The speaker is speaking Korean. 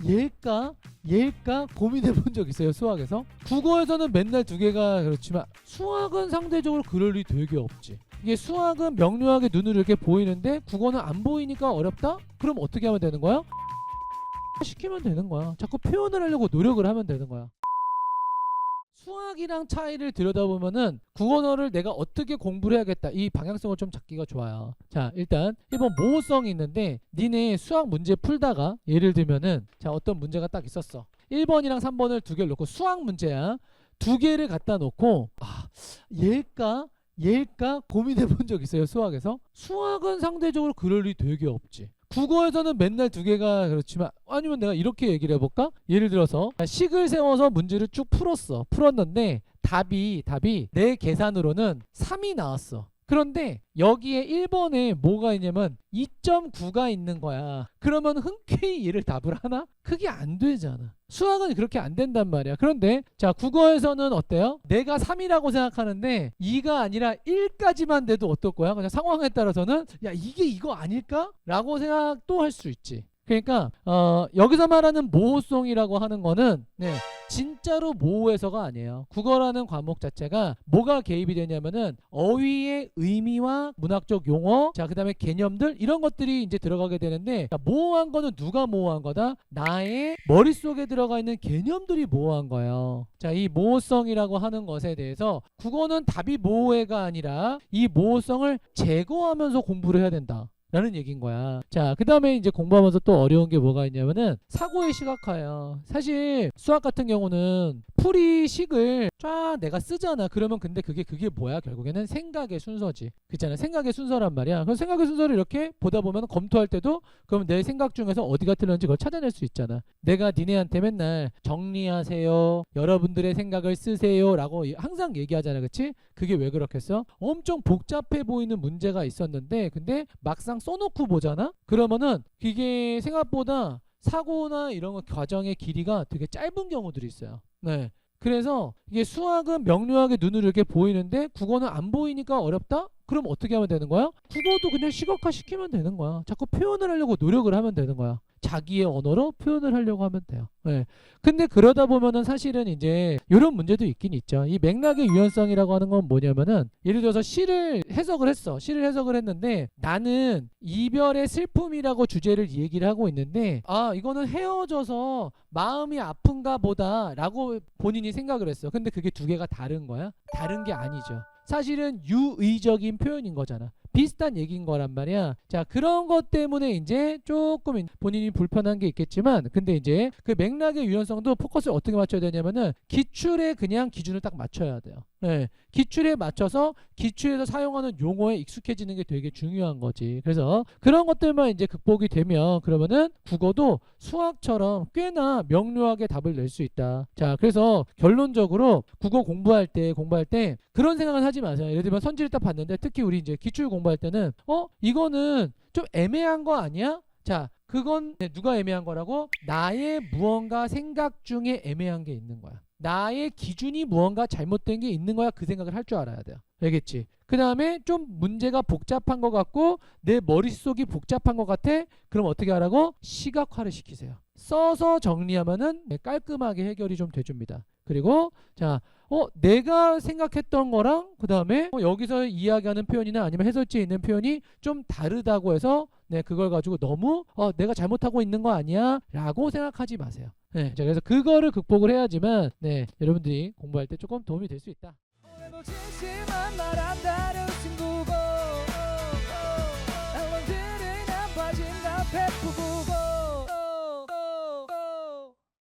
얘일까 고민해 본 적 있어요? 수학에서? 국어에서는 맨날 두 개가 그렇지만 수학은 상대적으로 그럴 일이 되게 없지. 이게 수학은 명료하게 눈으로 이렇게 보이는데 국어는 안 보이니까 어렵다? 그럼 어떻게 하면 되는 거야? 시키면 되는 거야. 자꾸 표현을 하려고 노력을 하면 되는 거야. 수학이랑 차이를 들여다보면은 국어를 내가 어떻게 공부를 해야겠다, 이 방향성을 좀 잡기가 좋아요. 자, 일단 1번 모호성이 있는데 니네 수학 문제 풀다가 예를 들면은 자, 어떤 문제가 딱 있었어. 1번이랑 3번을 두 개를 놓고 수학 문제야. 두 개를 갖다 놓고 얘일까 고민해 본 적 있어요? 수학에서? 수학은 상대적으로 그럴 일이 되게 없지. 국어에서는 맨날 두 개가 그렇지만 아니면 내가 이렇게 얘기를 해볼까? 예를 들어서 식을 세워서 문제를 쭉 풀었는데 답이 내 계산으로는 3이 나왔어. 그런데 여기에 1번에 뭐가 있냐면 2.9가 있는 거야. 그러면 흔쾌히 얘를 답을 하나? 그게 안 되잖아. 수학은 그렇게 안 된단 말이야. 그런데 자, 국어에서는 어때요? 내가 3이라고 생각하는데 2가 아니라 1까지만 돼도 어떨 거야? 그냥 상황에 따라서는 야, 이게 이거 아닐까? 라고 생각도 할 수 있지. 그러니까 여기서 말하는 모호성이라고 하는 거는 진짜로 모호해서가 아니에요. 국어라는 과목 자체가 뭐가 개입이 되냐면은 어휘의 의미와 문학적 용어, 자, 그다음에 개념들, 이런 것들이 이제 들어가게 되는데, 자, 모호한 거는 누가 모호한 거다? 나의 머릿속에 들어가 있는 개념들이 모호한 거예요. 자, 이 모호성이라고 하는 것에 대해서 국어는 답이 모호해가 아니라 이 모호성을 제거하면서 공부를 해야 된다 라는 얘기인 거야. 자, 그 다음에 이제 공부하면서 또 어려운 게 뭐가 있냐면은 사고의 시각화예요. 사실 수학 같은 경우는 풀이식을 쫙 내가 쓰잖아. 그러면 근데 그게 뭐야? 결국에는 생각의 순서지. 그렇잖아. 생각의 순서란 말이야. 그럼 생각의 순서를 이렇게 보다 보면 검토할 때도 그럼 내 생각 중에서 어디가 틀렸는지 그걸 찾아낼 수 있잖아. 내가 니네한테 맨날 정리하세요, 여러분들의 생각을 쓰세요 라고 항상 얘기하잖아. 그치? 그게 왜 그렇겠어? 엄청 복잡해 보이는 문제가 있었는데 근데 막상 써놓고 보잖아? 그러면은 이게 생각보다 사고나 이런 거 과정의 길이가 되게 짧은 경우들이 있어요. 네. 그래서 이게 수학은 명료하게 눈으로 이렇게 보이는데 국어는 안 보이니까 어렵다? 그럼 어떻게 하면 되는 거야? 국어도 그냥 시각화 시키면 되는 거야. 자꾸 표현을 하려고 노력을 하면 되는 거야. 자기의 언어로 표현을 하려고 하면 돼요. 네. 근데 그러다 보면은 사실은 이제 이런 문제도 있긴 있죠. 이 맥락의 유연성이라고 하는 건 뭐냐면은 예를 들어서 시를 해석을 했어. 시를 해석을 했는데 나는 이별의 슬픔이라고 주제를 얘기를 하고 있는데 이거는 헤어져서 마음이 아픈가 보다 라고 본인이 생각을 했어. 근데 그게 두 개가 다른 거야? 다른 게 아니죠. 사실은 유의적인 표현인 거잖아. 비슷한 얘기인 거란 말이야. 자, 그런 것 때문에 이제 조금 본인이 불편한 게 있겠지만 근데 이제 그 맥락의 유연성도 포커스를 어떻게 맞춰야 되냐면은 기출에 그냥 기준을 딱 맞춰야 돼요. 네. 기출에 맞춰서 기출에서 사용하는 용어에 익숙해지는 게 되게 중요한 거지. 그래서 그런 것들만 이제 극복이 되면 그러면은 국어도 수학처럼 꽤나 명료하게 답을 낼 수 있다. 자, 그래서 결론적으로 국어 공부할 때 그런 생각은 하지 마세요. 예를 들면 선지를 딱 봤는데 특히 우리 이제 기출 공부할 때는 이거는 좀 애매한 거 아니야? 자, 그건 누가 애매한 거라고? 나의 무언가 생각 중에 애매한 게 있는 거야. 나의 기준이 무언가 잘못된 게 있는 거야. 그 생각을 할 줄 알아야 돼요. 알겠지? 그 다음에 좀 문제가 복잡한 것 같고 내 머릿속이 복잡한 것 같아? 그럼 어떻게 하라고? 시각화를 시키세요. 써서 정리하면은 깔끔하게 해결이 좀 돼줍니다. 그리고 자, 내가 생각했던 거랑 그 다음에 여기서 이야기하는 표현이나 아니면 해설지에 있는 표현이 좀 다르다고 해서 그걸 가지고 너무 내가 잘못하고 있는 거 아니야? 라고 생각하지 마세요. 자, 그래서 그거를 극복을 해야지만 여러분들이 공부할 때 조금 도움이 될 수 있다. 진심한 말 한다는 친구고 알람들은 안 빠진 나 베푸고